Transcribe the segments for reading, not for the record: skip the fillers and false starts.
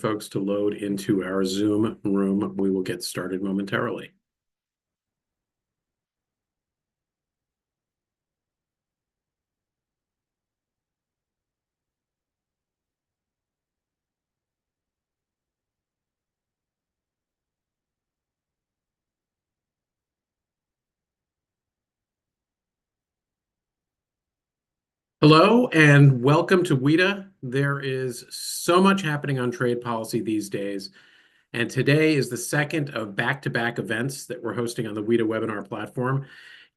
folks to load into our Zoom room. We will get started momentarily. Hello and welcome to WITA. There is so much happening on trade policy these days, and today is the second of back-to-back events that we're hosting on the WITA webinar platform.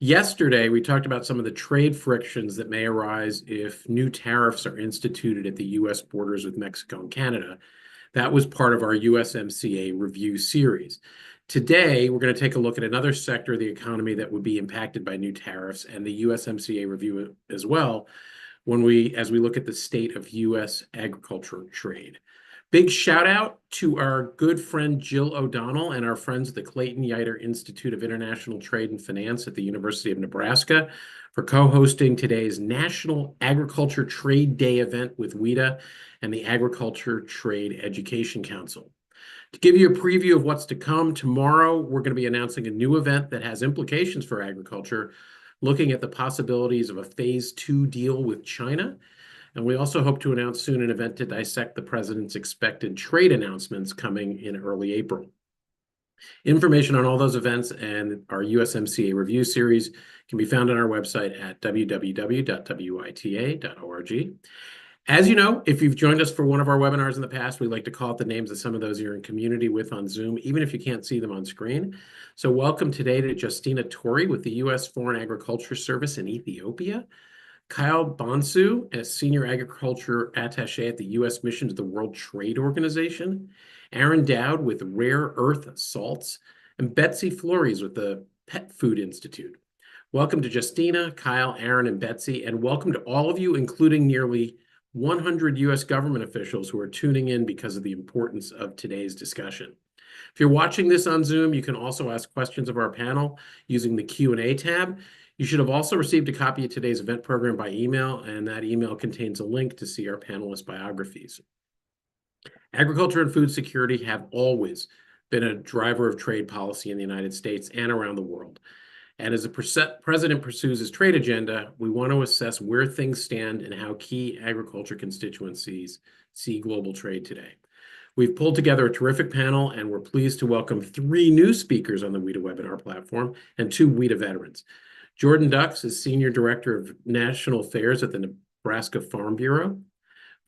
Yesterday, we talked about some of the trade frictions that may arise if new tariffs are instituted at the U.S. borders with Mexico and Canada. That was part of our USMCA review series. Today, we're going to take a look at another sector of the economy that would be impacted by new tariffs and the USMCA review as well, as we look at the state of U.S. agriculture trade. Big shout out to our good friend Jill O'Donnell and our friends at the Clayton Yeutter Institute of International Trade and Finance at the University of Nebraska for co-hosting today's National Agriculture Trade Day event with WITA and the Agriculture Trade Education Council. To give you a preview of what's to come, tomorrow we're going to be announcing a new event that has implications for agriculture, looking at the possibilities of a phase 2 deal with China. And we also hope to announce soon an event to dissect the president's expected trade announcements coming in early April. Information on all those events and our USMCA review series can be found on our website at www.wita.org. As you know, if you've joined us for one of our webinars in the past, we like to call out the names of some of those you're in community with on Zoom, even if you can't see them on screen. So welcome today to Justina Tori with the U.S. Foreign Agriculture Service in Ethiopia, Kyle Bonsu, as Senior Agriculture Attaché at the U.S. Mission to the World Trade Organization, Aaron Dowd with Rare Earth Salts, and Betsy Flores with the Pet Food Institute. Welcome to Justina, Kyle, Aaron, and Betsy, and welcome to all of you, including nearly 100 U.S. government officials who are tuning in because of the importance of today's discussion. If you're watching this on Zoom, you can also ask questions of our panel using the Q&A tab. You should have also received a copy of today's event program by email, and that email contains a link to see our panelists' biographies. Agriculture and food security have always been a driver of trade policy in the United States and around the world. And as the president pursues his trade agenda, we want to assess where things stand and how key agriculture constituencies see global trade today. We've pulled together a terrific panel, and we're pleased to welcome 3 new speakers on the WITA webinar platform and 2 WITA veterans. Jordan Dux is Senior Director of National Affairs at the Nebraska Farm Bureau.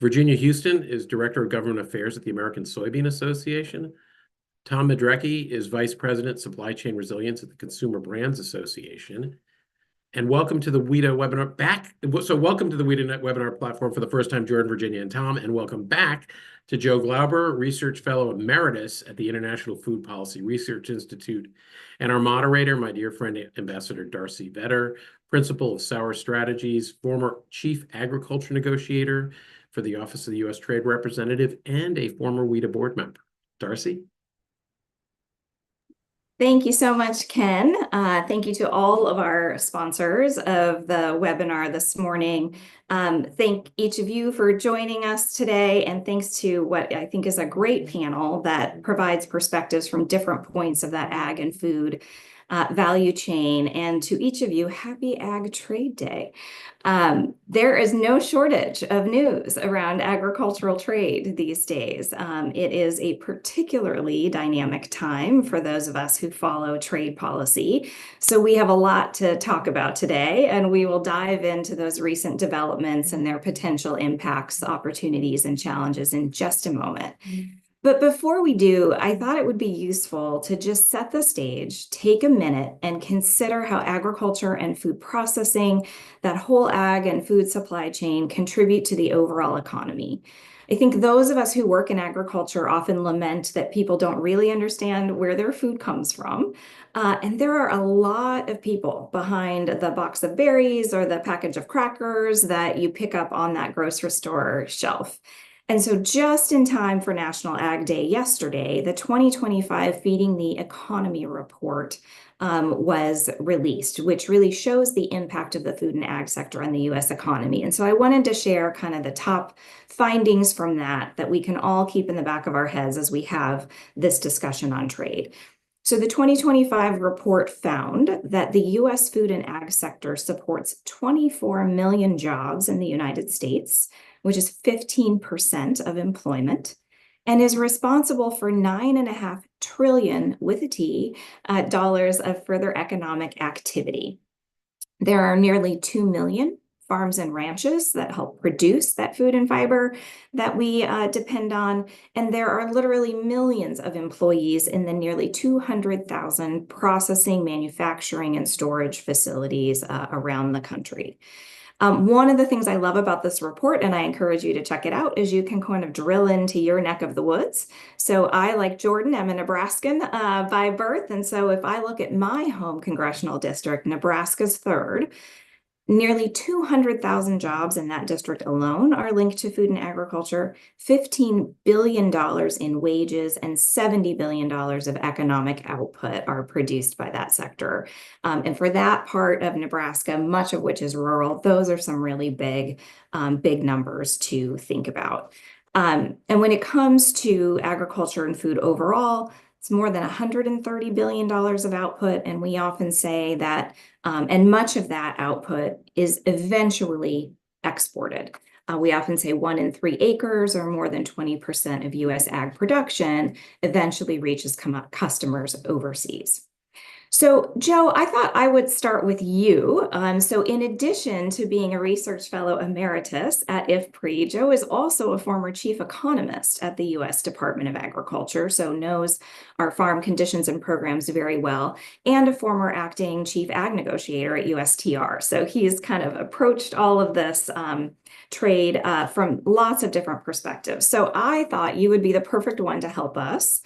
Virginia Houston is Director of Government Affairs at the American Soybean Association. Tom Madrecki is Vice President, Supply Chain Resilience at the Consumer Brands Association. And welcome to the WITA webinar welcome to the WITA webinar platform for the first time, Jordan, Virginia, and Tom, and welcome back to Joe Glauber, Research Fellow Emeritus at the International Food Policy Research Institute, and our moderator, my dear friend, Ambassador Darci Vetter, Principal of Sower Strategies, former Chief Agriculture Negotiator for the Office of the U.S. Trade Representative, and a former WITA board member. Darci? Thank you so much, Ken. Thank you to all of our sponsors of the webinar this morning. Thank each of you for joining us today, and thanks to what I think is a great panel that provides perspectives from different points of that ag and food value chain. And to each of you, happy Ag Trade Day. There is no shortage of news around agricultural trade these days. It is a particularly dynamic time for those of us who follow trade policy. So we have a lot to talk about today, and we will dive into those recent developments and their potential impacts, opportunities, and challenges in just a moment. But before we do, I thought it would be useful to just set the stage, take a minute, and consider how agriculture and food processing, that whole ag and food supply chain, contribute to the overall economy. I think those of us who work in agriculture often lament that people don't really understand where their food comes from. And there are a lot of people behind the box of berries or the package of crackers that you pick up on that grocery store shelf. And so just in time for National Ag Day yesterday, the 2025 Feeding the Economy report was released, which really shows the impact of the food and ag sector on the US economy. And so I wanted to share kind of the top findings from that we can all keep in the back of our heads as we have this discussion on trade. So the 2025 report found that the US food and ag sector supports 24 million jobs in the United States, which is 15% of employment, and is responsible for 9.5 trillion with a T dollars of further economic activity. There are nearly 2 million farms and ranches that help produce that food and fiber that we depend on. And there are literally millions of employees in the nearly 200,000 processing, manufacturing, and storage facilities around the country. One of the things I love about this report, and I encourage you to check it out, is you can kind of drill into your neck of the woods. So I, like Jordan, am a Nebraskan by birth. And so if I look at my home congressional district, Nebraska's third, nearly 200,000 jobs in that district alone are linked to food and agriculture, $15 billion in wages, and $70 billion of economic output are produced by that sector. And for that part of Nebraska, much of which is rural, those are some really big numbers to think about. And when it comes to agriculture and food overall, it's more than $130 billion of output. And we often say that, and much of that output is eventually exported. We often say 1 in 3 acres, or more than 20% of US ag production, eventually reaches customers overseas. So, Joe, I thought I would start with you. So in addition to being a research fellow emeritus at IFPRI, Joe is also a former chief economist at the U.S. Department of Agriculture, so knows our farm conditions and programs very well, and a former acting chief ag negotiator at USTR. So he's kind of approached all of this trade from lots of different perspectives. So I thought you would be the perfect one to help us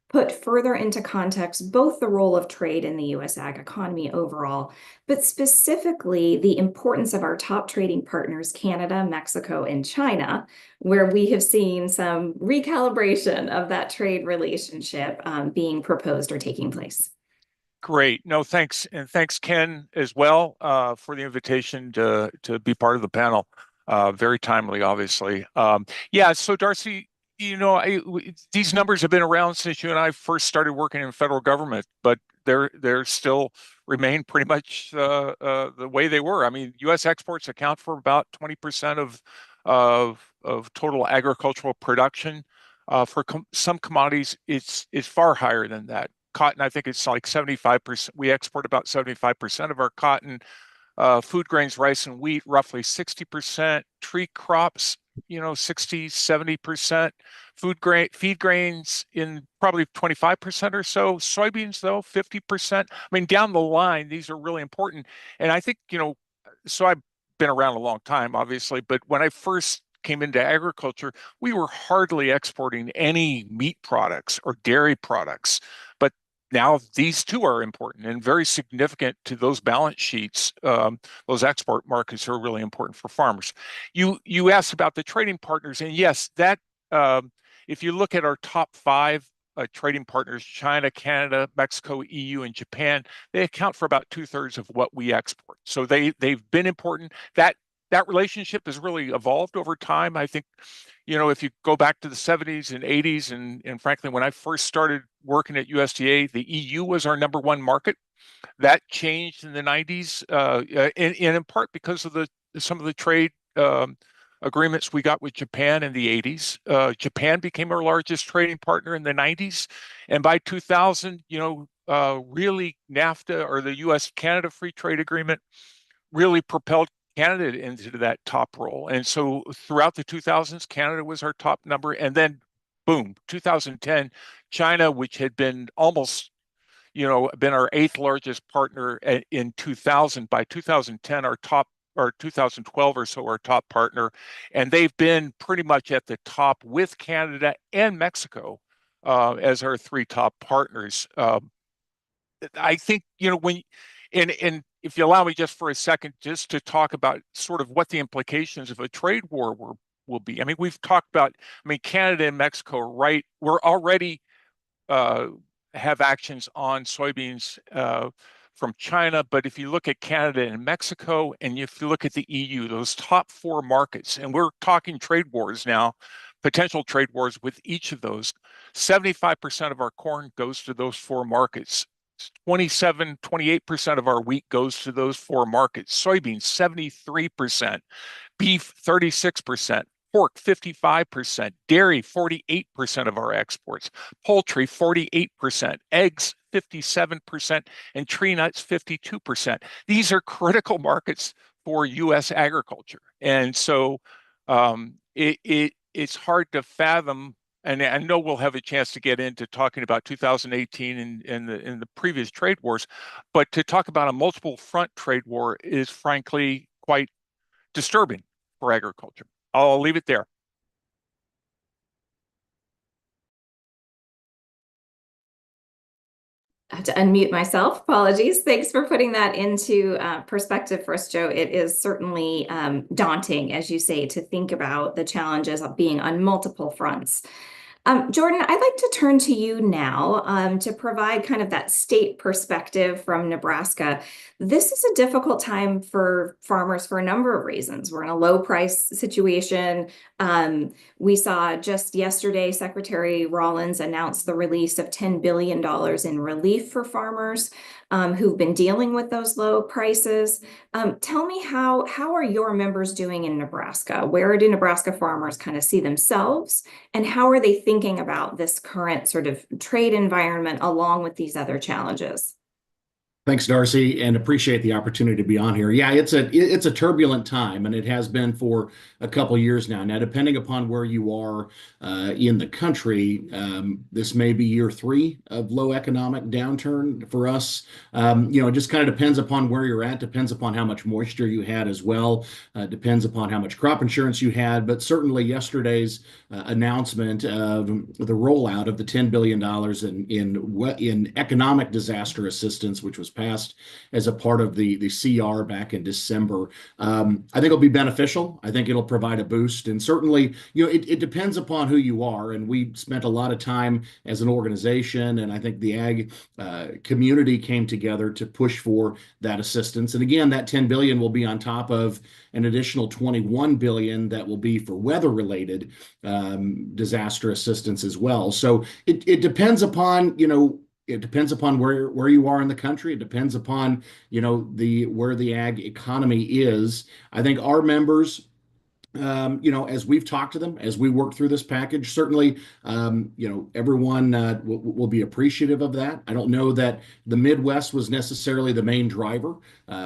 put further into context both the role of trade in the US ag economy overall, but specifically the importance of our top trading partners, Canada, Mexico, and China, where we have seen some recalibration of that trade relationship being proposed or taking place. Great. No, thanks. And thanks, Ken, as well, for the invitation to be part of the panel. Very timely, obviously. Yeah, so Darci, these numbers have been around since you and I first started working in federal government, but they're still remain pretty much the way they were. I mean, U.S. exports account for about 20% of total agricultural production. For some commodities, it's far higher than that. Cotton, I think it's like 75%. We export about 75% of our cotton. Food grains, rice and wheat, roughly 60%. Tree crops, 60, 70%. Feed grains in probably 25% or so. Soybeans, though, 50%. I mean, down the line, these are really important. And I think, so I've been around a long time, obviously, but when I first came into agriculture, we were hardly exporting any meat products or dairy products. But now these too are important and very significant to those balance sheets. Those export markets are really important for farmers. You asked about the trading partners, and yes, that if you look at our top 5 trading partners, China, Canada, Mexico, EU, and Japan, they account for about 2/3 of what we export. So they've been important. That relationship has really evolved over time. I think, if you go back to the 70s and 80s, and frankly, when I first started working at USDA, the EU was our #1 market. That changed in the 90s, and in part because of some of the trade agreements we got with Japan in the 80s. Japan became our largest trading partner in the 90s. And by 2000, really NAFTA, or the US-Canada Free Trade Agreement, really propelled Canada into that top role. And so throughout the 2000s, Canada was our top number. And then, boom, 2010, China, which had been almost, been our 8th largest partner in 2000, by 2010, our top, or 2012 or so, our top partner. And they've been pretty much at the top with Canada and Mexico as our 3 top partners. I think, and if you allow me just for a second, just to talk about sort of what the implications of a trade war will be. I mean, we've talked about, I mean, Canada and Mexico, right? We're already have actions on soybeans from China. But if you look at Canada and Mexico, and if you look at the EU, those top 4 markets, and we're talking trade wars now, potential trade wars with each of those, 75% of our corn goes to those 4 markets. 28% of our wheat goes to those 4 markets. Soybeans, 73%. Beef, 36%. Pork, 55%. Dairy, 48% of our exports. Poultry, 48%. Eggs, 57%. And tree nuts, 52%. These are critical markets for U.S. agriculture. And so it's hard to fathom. And I know we'll have a chance to get into talking about 2018 and the previous trade wars, but to talk about a multiple front trade war is frankly quite disturbing for agriculture. I'll leave it there. I have to unmute myself. Apologies. Thanks for putting that into perspective for us, Joe. It is certainly daunting, as you say, to think about the challenges of being on multiple fronts. Jordan, I'd like to turn to you now to provide kind of that state perspective from Nebraska. This is a difficult time for farmers for a number of reasons. We're in a low price situation. We saw just yesterday, Secretary Rollins announced the release of $10 billion in relief for farmers who've been dealing with those low prices. Tell me, how are your members doing in Nebraska? Where do Nebraska farmers kind of see themselves? And how are they thinking about this current sort of trade environment along with these other challenges? Thanks, Darci, and appreciate the opportunity to be on here. Yeah, it's a turbulent time, and it has been for a couple years now. Now, depending upon where you are in the country, this may be year 3 of low economic downturn for us. It just kind of depends upon where you're at, depends upon how much moisture you had as well, depends upon how much crop insurance you had. But certainly yesterday's announcement of the rollout of the $10 billion in economic disaster assistance, which was passed as a part of the CR back in December. I think it'll be beneficial. I think it'll provide a boost. And certainly, it depends upon who you are. And we spent a lot of time as an organization, and I think the ag community came together to push for that assistance. And again, that 10 billion will be on top of an additional 21 billion that will be for weather-related disaster assistance as well. So it depends upon, it depends upon where you are in the country. It depends upon, where the ag economy is. I think our members, as we've talked to them, as we work through this package, certainly, everyone will be appreciative of that. I don't know that the Midwest was necessarily the main driver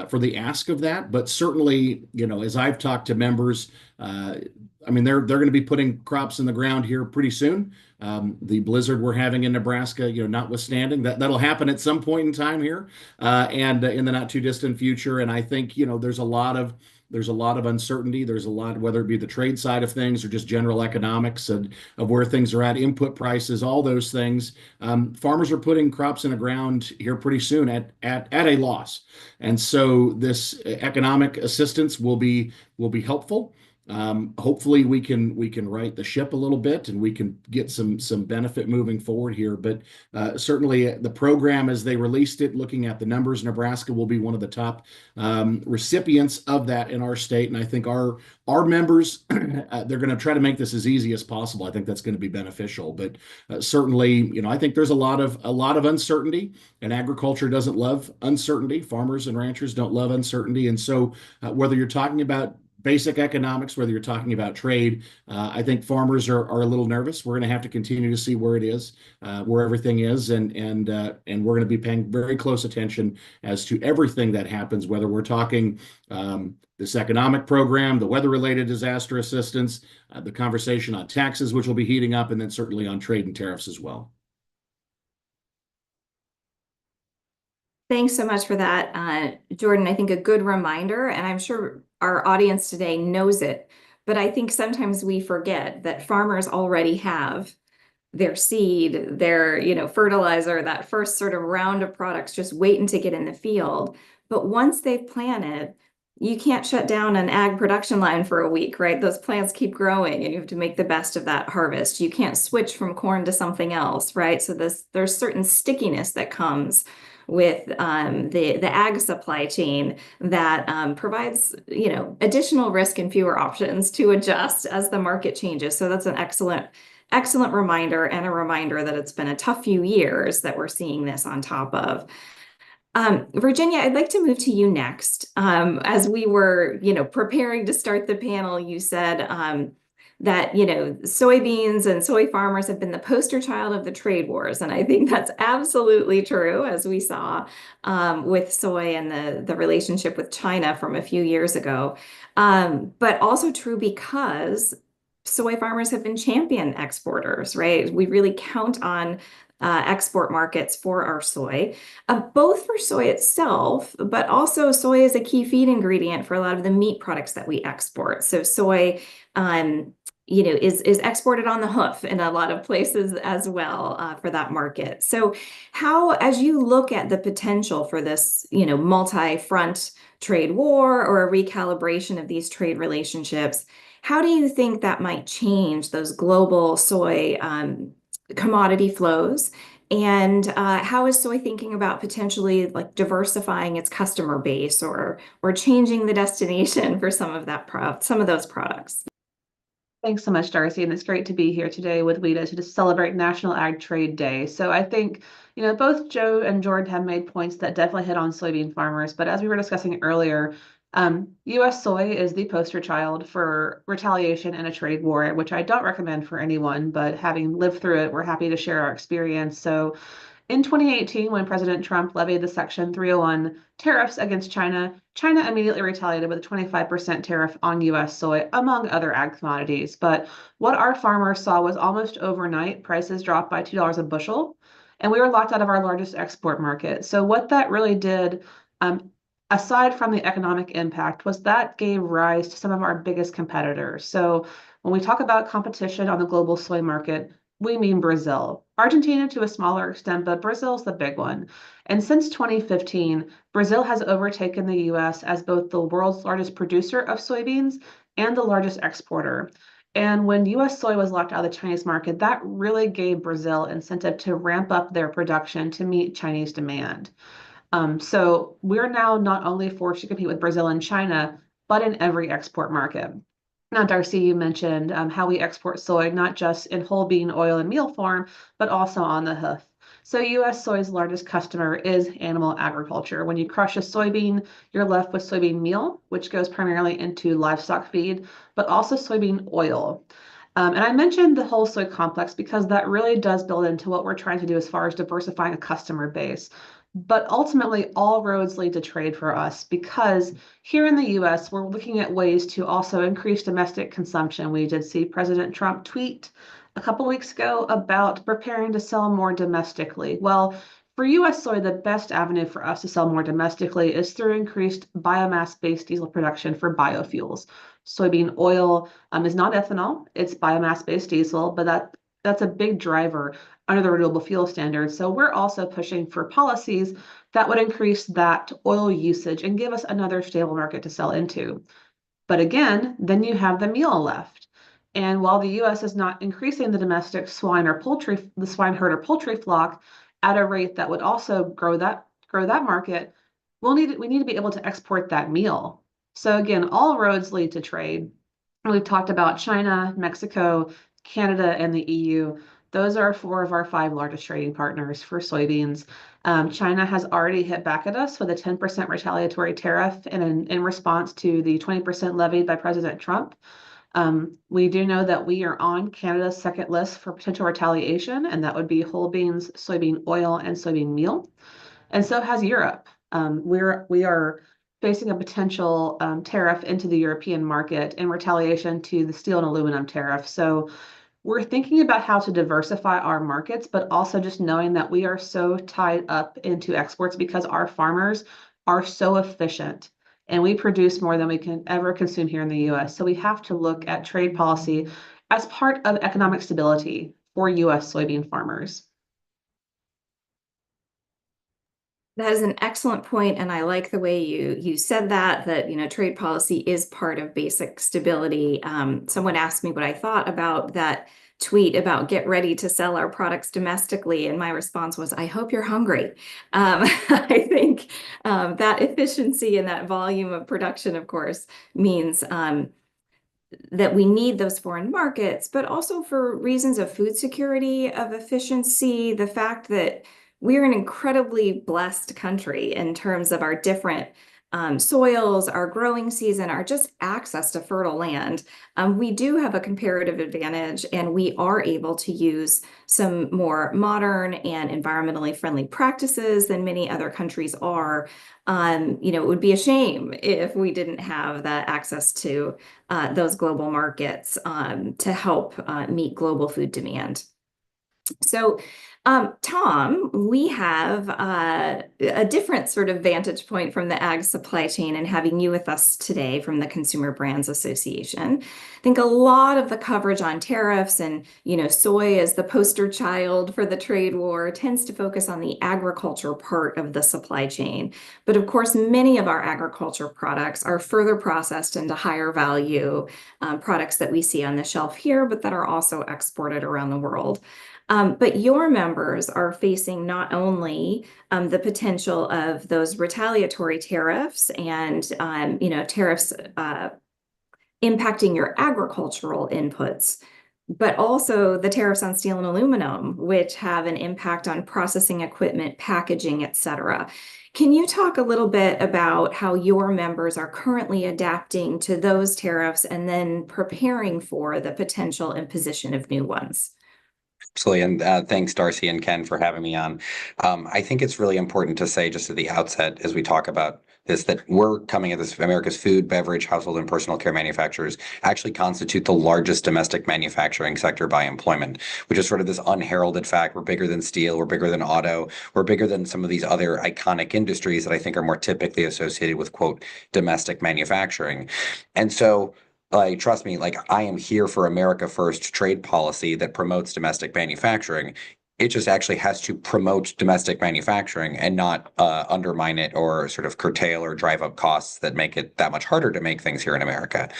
for the ask of that, but certainly, as I've talked to members, they're going to be putting crops in the ground here pretty soon. The blizzard we're having in Nebraska, notwithstanding, that'll happen at some point in time here, and in the not too distant future. And I think, there's a lot of uncertainty. There's a lot, whether it be the trade side of things or just general economics of where things are at, input prices, all those things. Farmers are putting crops in the ground here pretty soon at a loss. And so this economic assistance will be helpful. Hopefully we can right the ship a little bit, and we can get some benefit moving forward here. But certainly the program, as they released it, looking at the numbers, Nebraska will be one of the top recipients of that in our state. And I think our members, they're going to try to make this as easy as possible. I think that's going to be beneficial. But certainly, I think there's a lot of uncertainty, and agriculture doesn't love uncertainty. Farmers and ranchers don't love uncertainty. And so whether you're talking about basic economics, whether you're talking about trade, I think farmers are a little nervous. We're going to have to continue to see where it is, where everything is, and we're going to be paying very close attention as to everything that happens, whether we're talking this economic program, the weather-related disaster assistance, the conversation on taxes, which will be heating up, and then certainly on trade and tariffs as well. Thanks so much for that, Jordan. I think a good reminder, and I'm sure our audience today knows it, but I think sometimes we forget that farmers already have their seed, their, fertilizer, that first sort of round of products just waiting to get in the field. But once they've planted, you can't shut down an ag production line for a week, right? Those plants keep growing and you have to make the best of that harvest. You can't switch from corn to something else, right? So there's certain stickiness that comes with the ag supply chain that provides, additional risk and fewer options to adjust as the market changes. So that's an excellent reminder, and a reminder that it's been a tough few years that we're seeing this on top of. Virginia, I'd like to move to you next. As we were, preparing to start the panel, you said that, soybeans and soy farmers have been the poster child of the trade wars. And I think that's absolutely true, as we saw with soy and the relationship with China from a few years ago. But also true because soy farmers have been champion exporters, right? We really count on export markets for our soy, both for soy itself, but also soy is a key feed ingredient for a lot of the meat products that we export. So soy, is exported on the hoof in a lot of places as well for that market. So how, as you look at the potential for this, multi-front trade war or a recalibration of these trade relationships, how do you think that might change those global soy commodity flows? And how is soy thinking about potentially like diversifying its customer base or changing the destination for some of those products? Thanks so much, Darci, and it's great to be here today with WITA to just celebrate National Ag Trade Day. So I think, both Joe and Jordan have made points that definitely hit on soybean farmers, but as we were discussing earlier, U.S. soy is the poster child for retaliation in a trade war, which I don't recommend for anyone, but having lived through it, we're happy to share our experience. So in 2018, when President Trump levied the Section 301 tariffs against China, China immediately retaliated with a 25% tariff on U.S. soy, among other ag commodities. But what our farmers saw was almost overnight, prices dropped by $2 a bushel, and we were locked out of our largest export market. So what that really did, aside from the economic impact, was that gave rise to some of our biggest competitors. So when we talk about competition on the global soy market, we mean Brazil. Argentina to a smaller extent, but Brazil's the big one. And since 2015, Brazil has overtaken the US as both the world's largest producer of soybeans and the largest exporter. And when US soy was locked out of the Chinese market, that really gave Brazil incentive to ramp up their production to meet Chinese demand. So we're now not only forced to compete with Brazil and China, but in every export market. Now, Darci, you mentioned how we export soy, not just in whole bean oil and meal form, but also on the hoof. So U.S. soy's largest customer is animal agriculture. When you crush a soybean, you're left with soybean meal, which goes primarily into livestock feed, but also soybean oil. And I mentioned the whole soy complex because that really does build into what we're trying to do as far as diversifying a customer base. But ultimately, all roads lead to trade for us because here in the US, we're looking at ways to also increase domestic consumption. We did see President Trump tweet a couple weeks ago about preparing to sell more domestically. Well, for US soy, the best avenue for us to sell more domestically is through increased biomass-based diesel production for biofuels. Soybean oil is not ethanol, it's biomass-based diesel, but that's a big driver under the renewable fuel standard. So we're also pushing for policies that would increase that oil usage and give us another stable market to sell into. But again, then you have the meal left. And while the US is not increasing the domestic swine herd or poultry flock at a rate that would also grow that market, we need to be able to export that meal. So again, all roads lead to trade. We've talked about China, Mexico, Canada, and the EU. Those are 4 of our 5 largest trading partners for soybeans. China has already hit back at us with a 10% retaliatory tariff in response to the 20% levied by President Trump. We do know that we are on Canada's second list for potential retaliation, and that would be whole beans, soybean oil, and soybean meal. And so has Europe. We are facing a potential tariff into the European market in retaliation to the steel and aluminum tariff. So we're thinking about how to diversify our markets, but also just knowing that we are so tied up into exports because our farmers are so efficient and we produce more than we can ever consume here in the US. So we have to look at trade policy as part of economic stability for US soybean farmers. That is an excellent point, and I like the way you said that trade policy is part of basic stability. Someone asked me what I thought about that tweet about get ready to sell our products domestically, and my response was, I hope you're hungry. I think that efficiency and that volume of production, of course, means that we need those foreign markets, but also for reasons of food security, of efficiency, the fact that we're an incredibly blessed country in terms of our different soils, our growing season, our just access to fertile land. We do have a comparative advantage, and we are able to use some more modern and environmentally friendly practices than many other countries are. It would be a shame if we didn't have that access to those global markets to help meet global food demand. So, Tom, we have a different sort of vantage point from the ag supply chain, and having you with us today from the Consumer Brands Association. I think a lot of the coverage on tariffs and, soy as the poster child for the trade war tends to focus on the agriculture part of the supply chain. But of course, many of our agriculture products are further processed into higher value products that we see on the shelf here, but that are also exported around the world. But your members are facing not only the potential of those retaliatory tariffs and tariffs impacting your agricultural inputs, but also the tariffs on steel and aluminum, which have an impact on processing equipment, packaging, et cetera. Can you talk a little bit about how your members are currently adapting to those tariffs and then preparing for the potential imposition of new ones? Absolutely. And thanks, Darci and Ken, for having me on. I think it's really important to say just at the outset, as we talk about this, that we're coming at this, America's food, beverage, household, and personal care manufacturers actually constitute the largest domestic manufacturing sector by employment, which is sort of this unheralded fact. We're bigger than steel. We're bigger than auto. We're bigger than some of these other iconic industries that I think are more typically associated with, quote, domestic manufacturing. And so, trust me, I am here for America First trade policy that promotes domestic manufacturing. It just actually has to promote domestic manufacturing and not undermine it or sort of curtail or drive up costs that make it that much harder to make things here in America.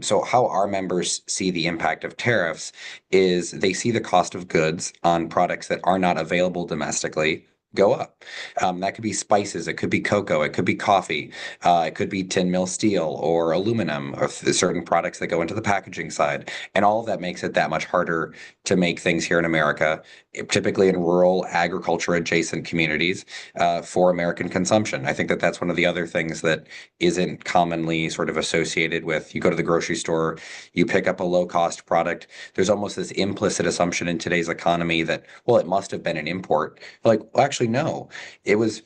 So how our members see the impact of tariffs is they see the cost of goods on products that are not available domestically go up. That could be spices, it could be cocoa, it could be coffee, it could be tin mill steel or aluminum, or certain products that go into the packaging side. And all of that makes it that much harder to make things here in America, typically in rural agriculture adjacent communities, for American consumption. I think that that's one of the other things that isn't commonly sort of associated with, you go to the grocery store, you pick up a low cost product. There's almost this implicit assumption in today's economy that, well, it must have been an import. Well, actually, no, it was,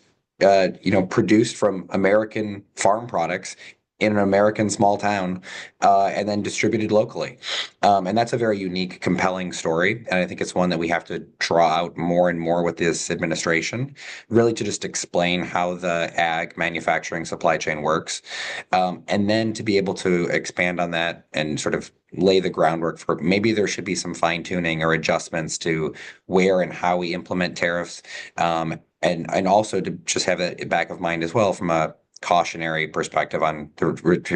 produced from American farm products in an American small town, and then distributed locally. And that's a very unique, compelling story. And I think it's one that we have to draw out more and more with this administration, really to just explain how the ag manufacturing supply chain works. And then to be able to expand on that and sort of lay the groundwork for maybe there should be some fine tuning or adjustments to where and how we implement tariffs. And also to just have it back of mind as well from a cautionary perspective on the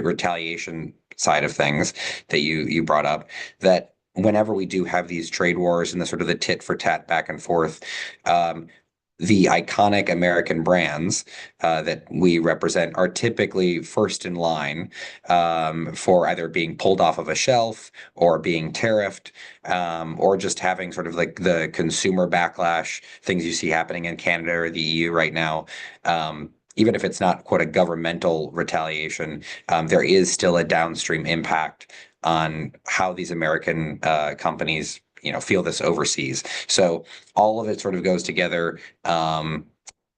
retaliation side of things that you brought up, that whenever we do have these trade wars and the sort of the tit for tat back and forth, the iconic American brands that we represent are typically first in line for either being pulled off of a shelf or being tariffed, or just having sort of like the consumer backlash, things you see happening in Canada or the EU right now. Even if it's not, quote, a governmental retaliation, there is still a downstream impact on how these American companies feel this overseas. So all of it sort of goes together. And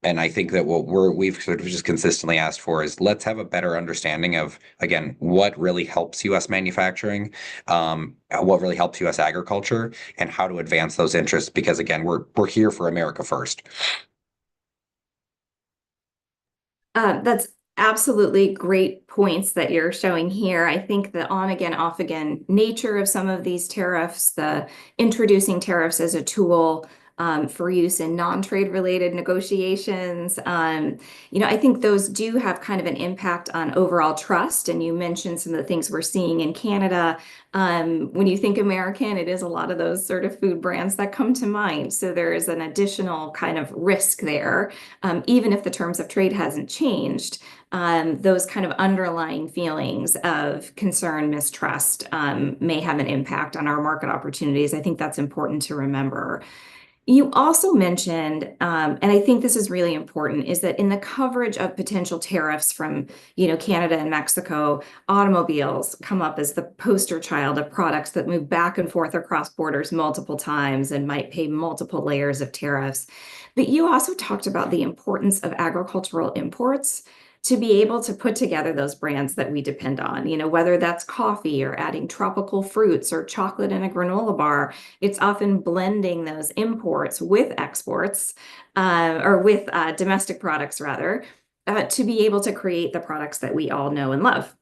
I think that what we've sort of just consistently asked for is let's have a better understanding of, again, what really helps U.S. manufacturing, what really helps U.S. agriculture, and how to advance those interests. Because again, we're here for America first. That's absolutely great points that you're showing here. I think the on again, off again nature of some of these tariffs, the introducing tariffs as a tool for use in non-trade related negotiations. I think those do have kind of an impact on overall trust. And you mentioned some of the things we're seeing in Canada. When you think American, it is a lot of those sort of food brands that come to mind. So there is an additional kind of risk there, even if the terms of trade hasn't changed. Those kind of underlying feelings of concern, mistrust, may have an impact on our market opportunities. I think that's important to remember. You also mentioned, and I think this is really important, is that in the coverage of potential tariffs from, Canada and Mexico, automobiles come up as the poster child of products that move back and forth across borders multiple times and might pay multiple layers of tariffs. But you also talked about the importance of agricultural imports to be able to put together those brands that we depend on, whether that's coffee or adding tropical fruits or chocolate in a granola bar. It's often blending those imports with exports, or with domestic products rather, to be able to create the products that we all know and love.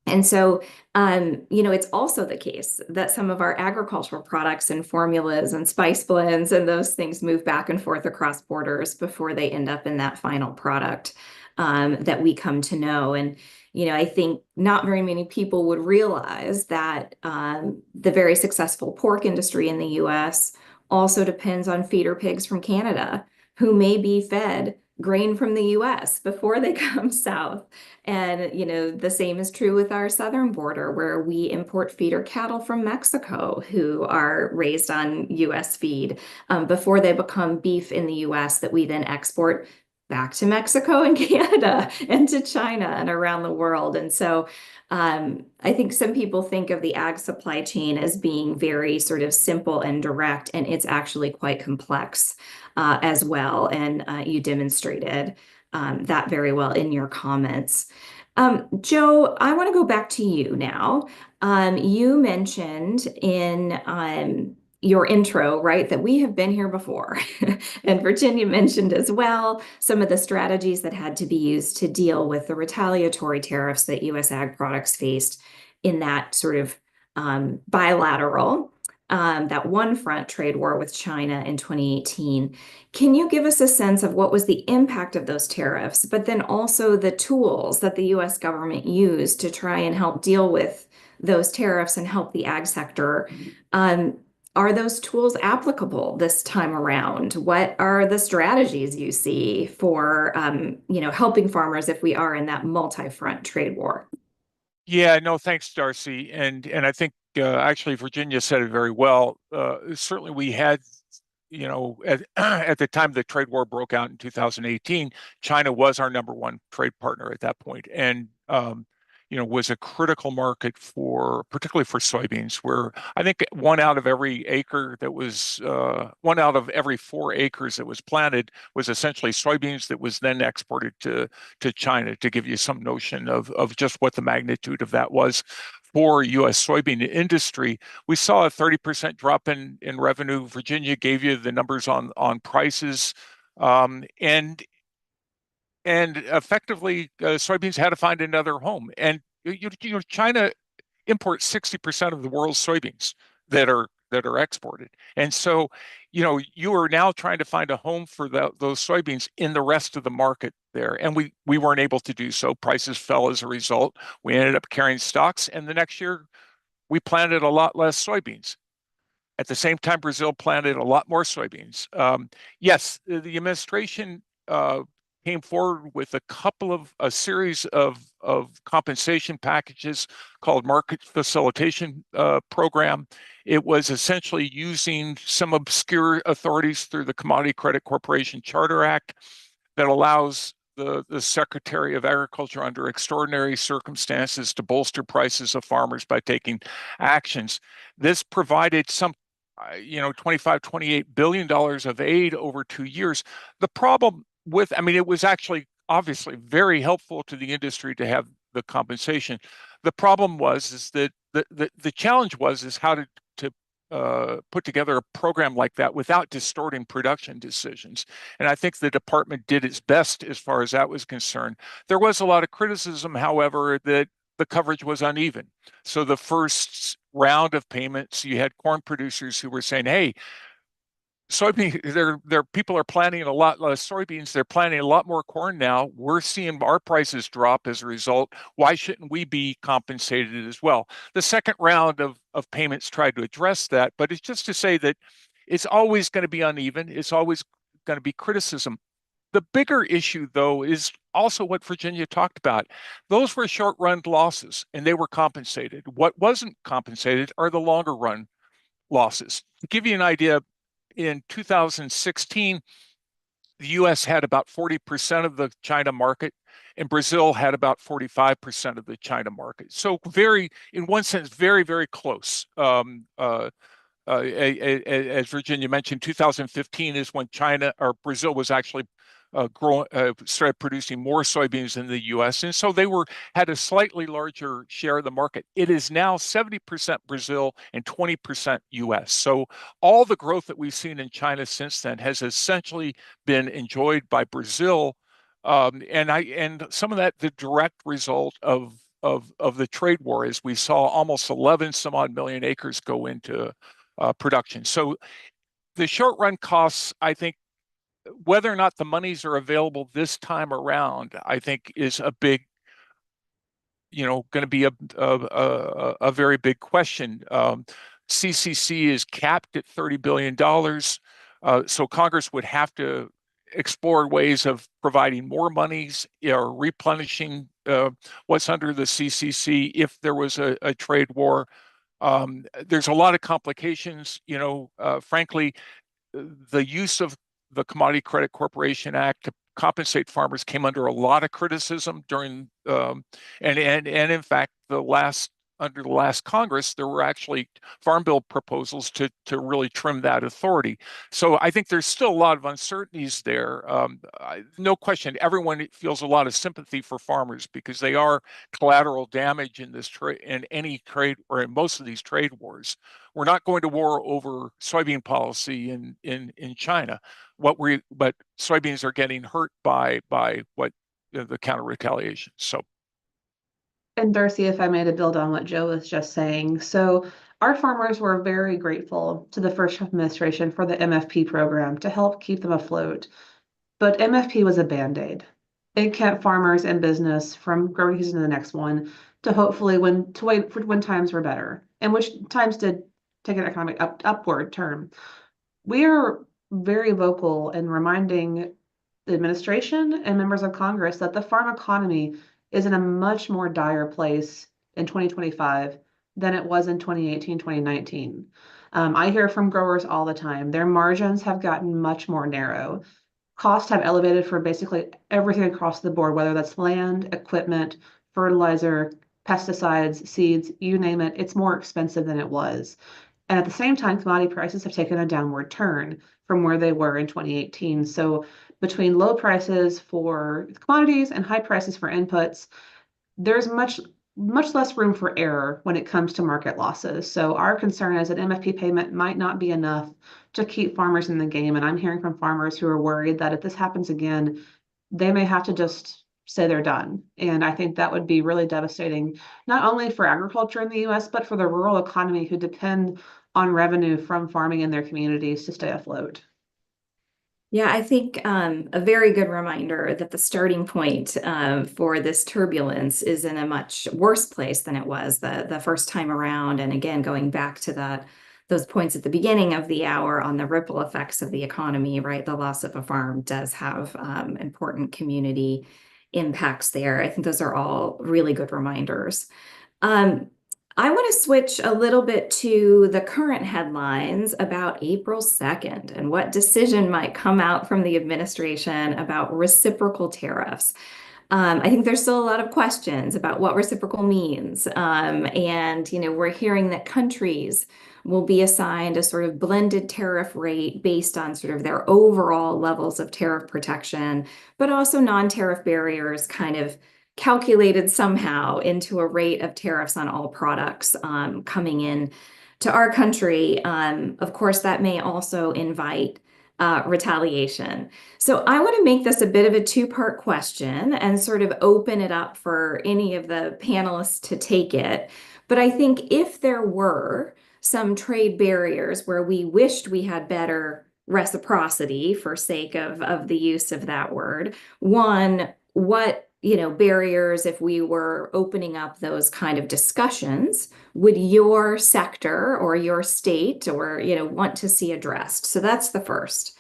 And so, it's also the case that some of our agricultural products and formulas and spice blends and those things move back and forth across borders before they end up in that final product that we come to know. And, I think not very many people would realize that the very successful pork industry in the US also depends on feeder pigs from Canada who may be fed grain from the US before they come south. And, the same is true with our southern border, where we import feeder cattle from Mexico who are raised on US feed before they become beef in the US that we then export back to Mexico and Canada and to China and around the world. And so I think some people think of the ag supply chain as being very sort of simple and direct, and it's actually quite complex as well. And you demonstrated that very well in your comments. Joe, I want to go back to you now. You mentioned in your intro, right, that we have been here before. And Virginia mentioned as well some of the strategies that had to be used to deal with the retaliatory tariffs that US ag products faced in that sort of bilateral, that one front trade war with China in 2018. Can you give us a sense of what was the impact of those tariffs, but then also the tools that the US government used to try and help deal with those tariffs and help the ag sector? Are those tools applicable this time around? What are the strategies you see for, helping farmers if we are in that multi-front trade war? Yeah, no, thanks, Darci. And I think actually Virginia said it very well. Certainly we had, at the time the trade war broke out in 2018, China was our number one trade partner at that point. And was a critical market particularly for soybeans, where I think one out of every 4 acres that was planted was essentially soybeans that was then exported to China, to give you some notion of just what the magnitude of that was for U.S. soybean industry. We saw a 30% drop in revenue. Virginia gave you the numbers on prices. And effectively, soybeans had to find another home. And China imports 60% of the world's soybeans that are exported. And so, you are now trying to find a home for those soybeans in the rest of the market there. And we weren't able to do so. Prices fell as a result. We ended up carrying stocks. And the next year, we planted a lot less soybeans. At the same time, Brazil planted a lot more soybeans. Yes, the administration came forward with a series of compensation packages called Market Facilitation Program. It was essentially using some obscure authorities through the Commodity Credit Corporation Charter Act that allows the Secretary of Agriculture under extraordinary circumstances to bolster prices of farmers by taking actions. This provided some $28 billion of aid over 2 years. The problem it was actually obviously very helpful to the industry to have the compensation. The problem is that the challenge is how to put together a program like that without distorting production decisions. And I think the department did its best as far as that was concerned. There was a lot of criticism, however, that the coverage was uneven. So the first round of payments, you had corn producers who were saying, hey, soybean, people are planting a lot less soybeans. They're planting a lot more corn now. We're seeing our prices drop as a result. Why shouldn't we be compensated as well? The second round of payments tried to address that, but it's just to say that it's always going to be uneven. It's always going to be criticism. The bigger issue, though, is also what Virginia talked about. Those were short-run losses, and they were compensated. What wasn't compensated are the longer-run losses. To give you an idea, in 2016, the U.S. had about 40% of the China market, and Brazil had about 45% of the China market. So in one sense, very, very close. As Virginia mentioned, 2015 is when Brazil was actually started producing more soybeans in the U.S. And so they had a slightly larger share of the market. It is now 70% Brazil and 20% U.S. So all the growth that we've seen in China since then has essentially been enjoyed by Brazil. And some of that, the direct result of the trade war is we saw almost 11 some odd million acres go into production. So the short run costs, I think, whether or not the monies are available this time around, I think is a big, going to be a very big question. CCC is capped at $30 billion. So Congress would have to explore ways of providing more monies or replenishing what's under the CCC if there was a trade war. There's a lot of complications, frankly, the use of the Commodity Credit Corporation Act to compensate farmers came under a lot of criticism during, and in fact, under the last Congress, there were actually farm bill proposals to really trim that authority. So I think there's still a lot of uncertainties there. No question, everyone feels a lot of sympathy for farmers because they are collateral damage in this trade, in any trade, or in most of these trade wars. We're not going to war over soybean policy in China. But soybeans are getting hurt by what the counter retaliation. So. And Darci, if I may, to build on what Joe was just saying. So our farmers were very grateful to the first Trump administration for the MFP program to help keep them afloat. But MFP was a Band-Aid. It kept farmers in business from growing season to the next one to hopefully wait for when times were better, and which times did take an economic upward turn. We are very vocal in reminding the administration and members of Congress that the farm economy is in a much more dire place in 2025 than it was in 2018, 2019. I hear from growers all the time. Their margins have gotten much more narrow. Costs have elevated for basically everything across the board, whether that's land, equipment, fertilizer, pesticides, seeds, you name it. It's more expensive than it was. And at the same time, commodity prices have taken a downward turn from where they were in 2018. So between low prices for commodities and high prices for inputs, there's much less room for error when it comes to market losses. So our concern is that MFP payment might not be enough to keep farmers in the game. And I'm hearing from farmers who are worried that if this happens again, they may have to just say they're done. And I think that would be really devastating, not only for agriculture in the US, but for the rural economy who depend on revenue from farming in their communities to stay afloat. Yeah, I think a very good reminder that the starting point for this turbulence is in a much worse place than it was the first time around. And again, going back to those points at the beginning of the hour on the ripple effects of the economy, right? The loss of a farm does have important community impacts there. I think those are all really good reminders. I want to switch a little bit to the current headlines about April 2nd and what decision might come out from the administration about reciprocal tariffs. I think there's still a lot of questions about what reciprocal means. And, we're hearing that countries will be assigned a sort of blended tariff rate based on sort of their overall levels of tariff protection, but also non-tariff barriers kind of calculated somehow into a rate of tariffs on all products coming in to our country. Of course, that may also invite retaliation. So I want to make this a bit of a two-part question and sort of open it up for any of the panelists to take it. But I think if there were some trade barriers where we wished we had better reciprocity, for sake of the use of that word. One, what barriers, if we were opening up those kind of discussions, would your sector or your state or want to see addressed? So that's the first.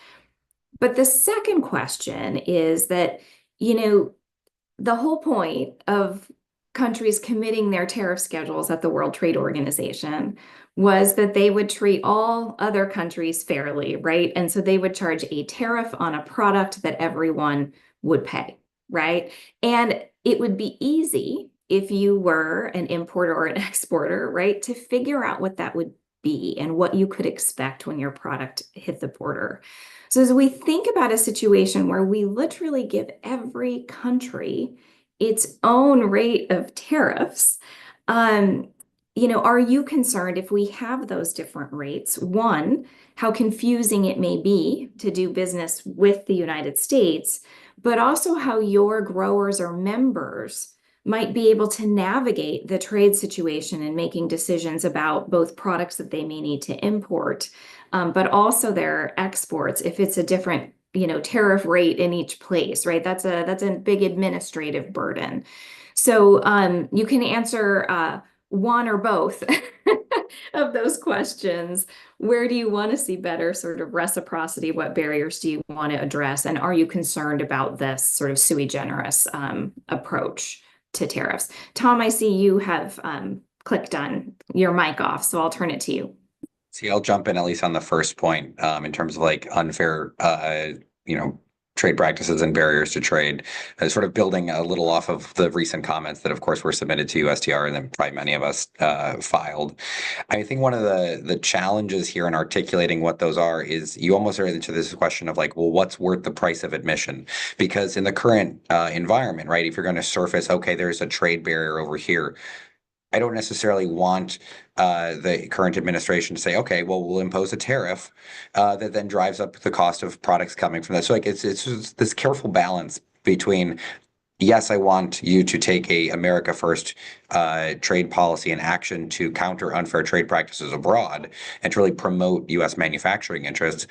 But the second question is that the whole point of countries committing their tariff schedules at the World Trade Organization was that they would treat all other countries fairly, right? And so they would charge a tariff on a product that everyone would pay, right? And it would be easy if you were an importer or an exporter, right, to figure out what that would be and what you could expect when your product hit the border. So as we think about a situation where we literally give every country its own rate of tariffs, are you concerned if we have those different rates? One, how confusing it may be to do business with the United States, but also how your growers or members might be able to navigate the trade situation and making decisions about both products that they may need to import, but also their exports if it's a different tariff rate in each place, right? That's a big administrative burden. So you can answer one or both of those questions. Where do you want to see better sort of reciprocity? What barriers do you want to address? And are you concerned about this sort of sui generis approach to tariffs? Tom, I see you have clicked on your mic off, so I'll turn it to you. See, I'll jump in at least on the first point in terms of like unfair, trade practices and barriers to trade, sort of building a little off of the recent comments that, of course, were submitted to USTR and then probably many of us filed. I think one of the challenges here in articulating what those are is you almost are into this question of like, well, what's worth the price of admission? Because in the current environment, right, if you're going to surface, okay, there's a trade barrier over here, I don't necessarily want the current administration to say, okay, well, we'll impose a tariff that then drives up the cost of products coming from that. So like it's this careful balance between, yes, I want you to take a America First trade policy and action to counter unfair trade practices abroad and to really promote U.S. manufacturing interests,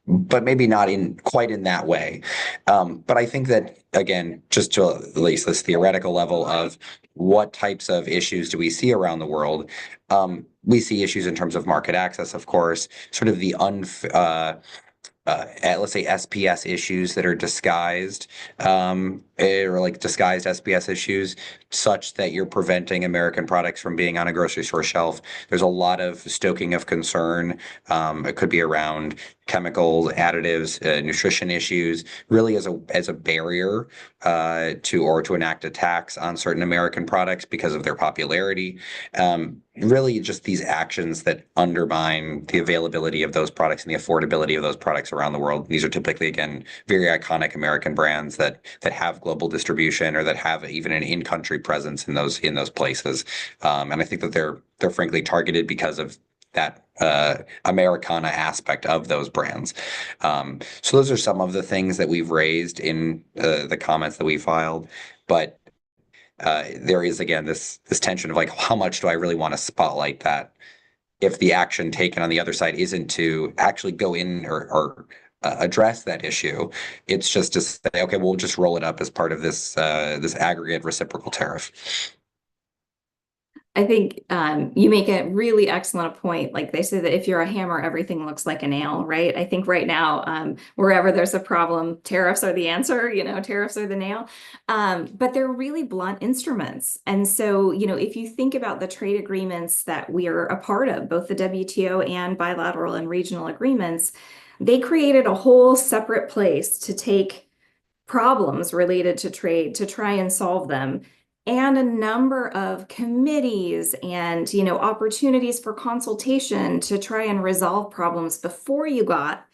but maybe not quite in that way. But I think that, again, just to at least this theoretical level of what types of issues do we see around the world? We see issues in terms of market access, of course, sort of the let's say SPS issues that are disguised, or like disguised SPS issues, such that you're preventing American products from being on a grocery store shelf. There's a lot of stoking of concern. It could be around chemicals, additives, nutrition issues, really as a barrier to enact a tax on certain American products because of their popularity. Really just these actions that undermine the availability of those products and the affordability of those products around the world. These are typically, again, very iconic American brands that have global distribution or that have even an in-country presence in those places. And I think that they're frankly targeted because of that Americana aspect of those brands. So those are some of the things that we've raised in the comments that we filed. But there is, again, this tension of like, how much do I really want to spotlight that if the action taken on the other side isn't to actually go in or address that issue? It's just to say, okay, we'll just roll it up as part of this aggregate reciprocal tariff. I think you make a really excellent point. Like they say that if you're a hammer, everything looks like a nail, right? I think right now, wherever there's a problem, tariffs are the answer, tariffs are the nail. But they're really blunt instruments. And so, if you think about the trade agreements that we are a part of, both the WTO and bilateral and regional agreements, they created a whole separate place to take problems related to trade to try and solve them, and a number of committees and opportunities for consultation to try and resolve problems before you got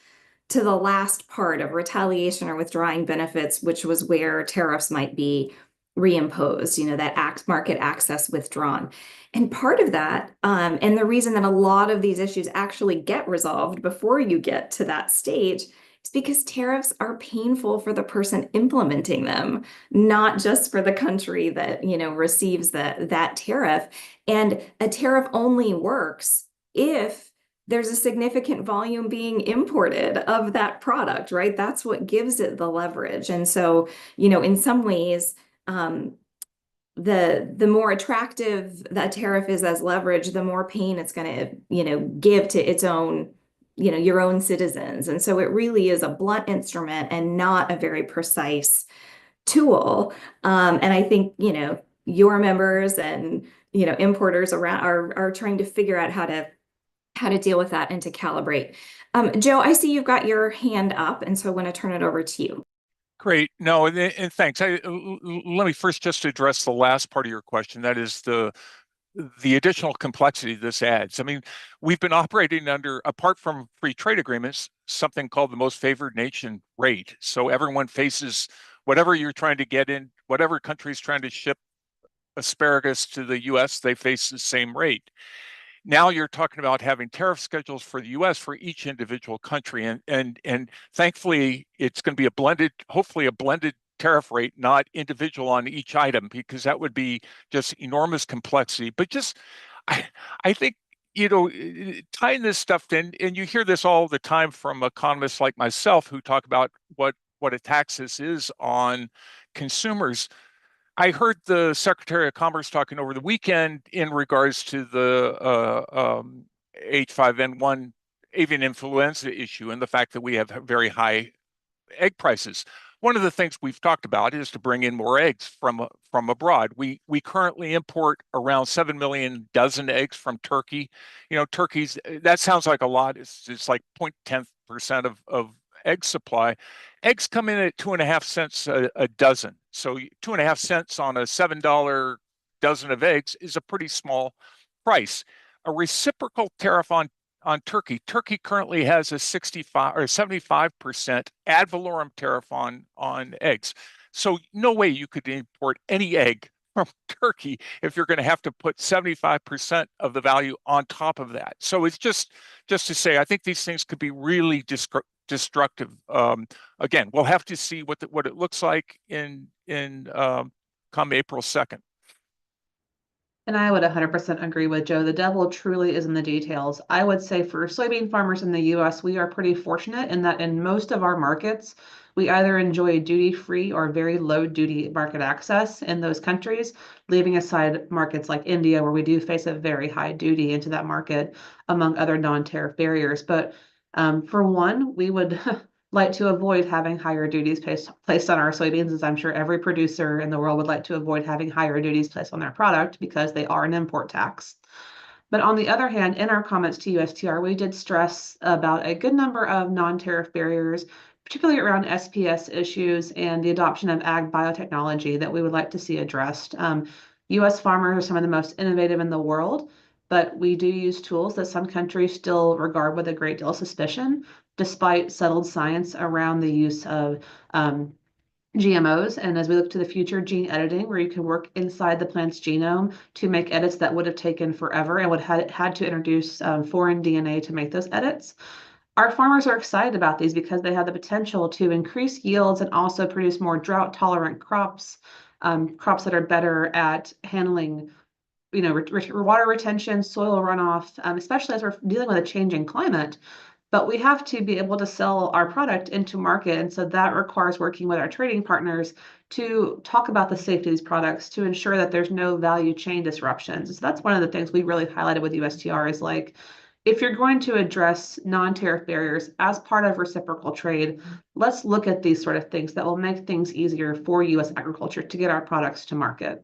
to the last part of retaliation or withdrawing benefits, which was where tariffs might be reimposed, that market access withdrawn. And part of that, and the reason that a lot of these issues actually get resolved before you get to that stage, is because tariffs are painful for the person implementing them, not just for the country that receives that tariff. And a tariff only works if there's a significant volume being imported of that product, right? That's what gives it the leverage. And so, in some ways, the more attractive that tariff is as leverage, the more pain it's going to, give to its own, your own citizens. And so it really is a blunt instrument and not a very precise tool. And I think, your members and, importers around are trying to figure out how to deal with that and to calibrate. Joe, I see you've got your hand up, and so I want to turn it over to you. Great. No, and thanks. Let me first just address the last part of your question. That is the additional complexity this adds. I mean, we've been operating under, apart from free trade agreements, something called the most favored nation rate. So everyone faces whatever you're trying to get in, whatever country's trying to ship asparagus to the US, they face the same rate. Now you're talking about having tariff schedules for the US for each individual country. And thankfully, it's going to be hopefully a blended tariff rate, not individual on each item, because that would be just enormous complexity. But I think, tying this stuff in, and you hear this all the time from economists like myself who talk about what a tax this is on consumers. I heard the Secretary of Commerce talking over the weekend in regards to the H5N1 avian influenza issue and the fact that we have very high egg prices. One of the things we've talked about is to bring in more eggs from abroad. We currently import around 7 million dozen eggs from Turkey. Turkey's, that sounds like a lot. It's like 0.10% of egg supply. Eggs come in at 2.5 cents a dozen. So 2.5 cents on a $7 dozen of eggs is a pretty small price. A reciprocal tariff on Turkey. Turkey currently has a 65 or 75% ad valorem tariff on eggs. So no way you could import any egg from Turkey if you're going to have to put 75% of the value on top of that. So it's just to say, I think these things could be really destructive. Again, we'll have to see what it looks like in come April 2nd. And I would 100% agree with Joe. The devil truly is in the details. I would say for soybean farmers in the US, we are pretty fortunate in that in most of our markets, we either enjoy duty-free or very low duty market access in those countries, leaving aside markets like India, where we do face a very high duty into that market, among other non-tariff barriers. But for one, we would like to avoid having higher duties placed on our soybeans, as I'm sure every producer in the world would like to avoid having higher duties placed on their product because they are an import tax. But on the other hand, in our comments to USTR, we did stress about a good number of non-tariff barriers, particularly around SPS issues and the adoption of ag biotechnology that we would like to see addressed. US farmers are some of the most innovative in the world, but we do use tools that some countries still regard with a great deal of suspicion, despite settled science around the use of GMOs. And as we look to the future, gene editing, where you can work inside the plant's genome to make edits that would have taken forever and would have had to introduce foreign DNA to make those edits. Our farmers are excited about these because they have the potential to increase yields and also produce more drought-tolerant crops, crops that are better at handling water retention, soil runoff, especially as we're dealing with a changing climate. But we have to be able to sell our product into market. And so that requires working with our trading partners to talk about the safety of these products to ensure that there's no value chain disruptions. So that's one of the things we really highlighted with USTR is like, if you're going to address non-tariff barriers as part of reciprocal trade, let's look at these sort of things that will make things easier for US agriculture to get our products to market.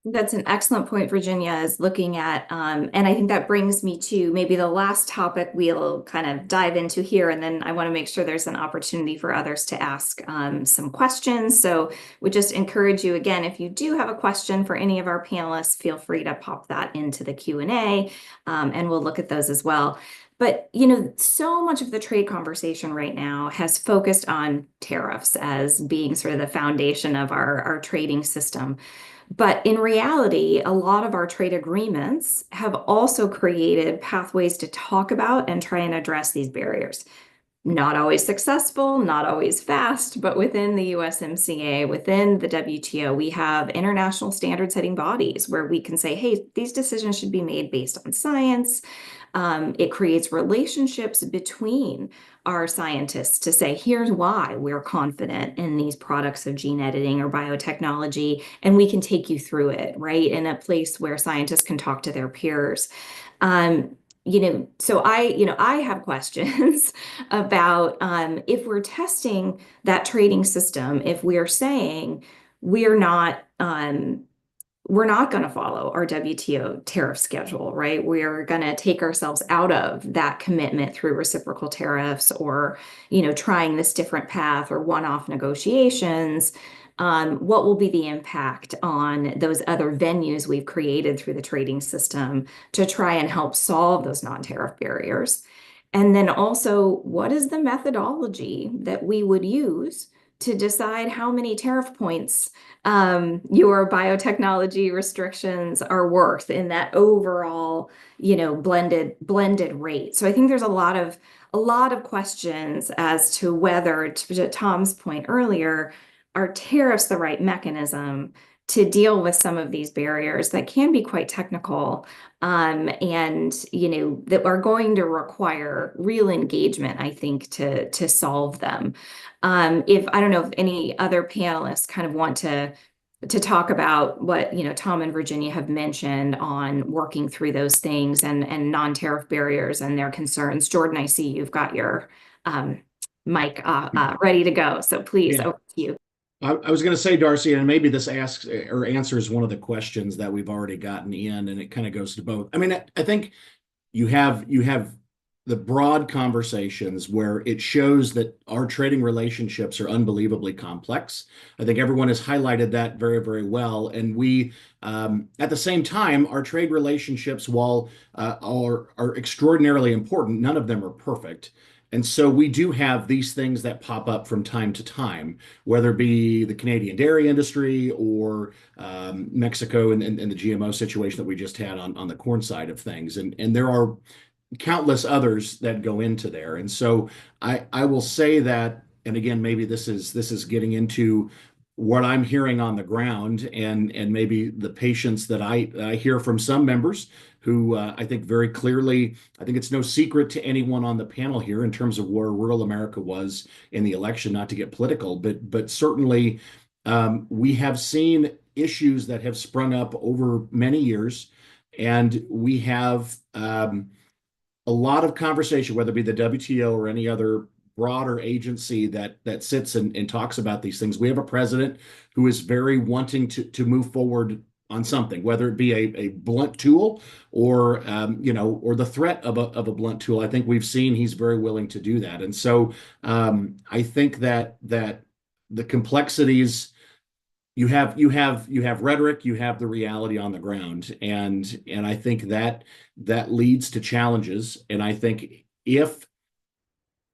That's an excellent point, Virginia, is looking at, and I think that brings me to maybe the last topic we'll kind of dive into here, and then I want to make sure there's an opportunity for others to ask some questions. So we just encourage you, again, if you do have a question for any of our panelists, feel free to pop that into the Q&A, and we'll look at those as well. But, so much of the trade conversation right now has focused on tariffs as being sort of the foundation of our trading system. But in reality, a lot of our trade agreements have also created pathways to talk about and try and address these barriers. Not always successful, not always fast, but within the USMCA, within the WTO, we have international standard setting bodies where we can say, hey, these decisions should be made based on science. It creates relationships between our scientists to say, here's why we're confident in these products of gene editing or biotechnology, and we can take you through it, right? In a place where scientists can talk to their peers. So I have questions about if we're testing that trading system, if we're saying we're not going to follow our WTO tariff schedule, right? We're going to take ourselves out of that commitment through reciprocal tariffs or, trying this different path or one-off negotiations. What will be the impact on those other venues we've created through the trading system to try and help solve those non-tariff barriers? And then also, what is the methodology that we would use to decide how many tariff points your biotechnology restrictions are worth in that overall, blended rate? So I think there's a lot of questions as to whether, to Tom's point earlier, are tariffs the right mechanism to deal with some of these barriers that can be quite technical, and that are going to require real engagement, I think, to solve them. If I don't know if any other panelists kind of want to talk about what Tom and Virginia have mentioned on working through those things and non-tariff barriers and their concerns. Jordan, I see you've got your mic ready to go, so please, over to you. I was going to say, Darci, and maybe this asks or answers one of the questions that we've already gotten in, and it kind of goes to both. I mean, I think you have the broad conversations where it shows that our trading relationships are unbelievably complex. I think everyone has highlighted that very, very well. And we, at the same time, our trade relationships, while are extraordinarily important, none of them are perfect. And so we do have these things that pop up from time to time, whether it be the Canadian dairy industry or Mexico and the GMO situation that we just had on the corn side of things. And there are countless others that go into there. And so I will say that, and again, maybe this is getting into what I'm hearing on the ground and maybe the patience that I hear from some members who I think very clearly, I think it's no secret to anyone on the panel here in terms of where rural America was in the election, not to get political, but certainly we have seen issues that have sprung up over many years, and we have a lot of conversation, whether it be the WTO or any other broader agency that sits and talks about these things. We have a president who is very wanting to move forward on something, whether it be a blunt tool or or the threat of a blunt tool. I think we've seen he's very willing to do that. And so I think that the complexities, you have rhetoric, you have the reality on the ground, and I think that leads to challenges. And I think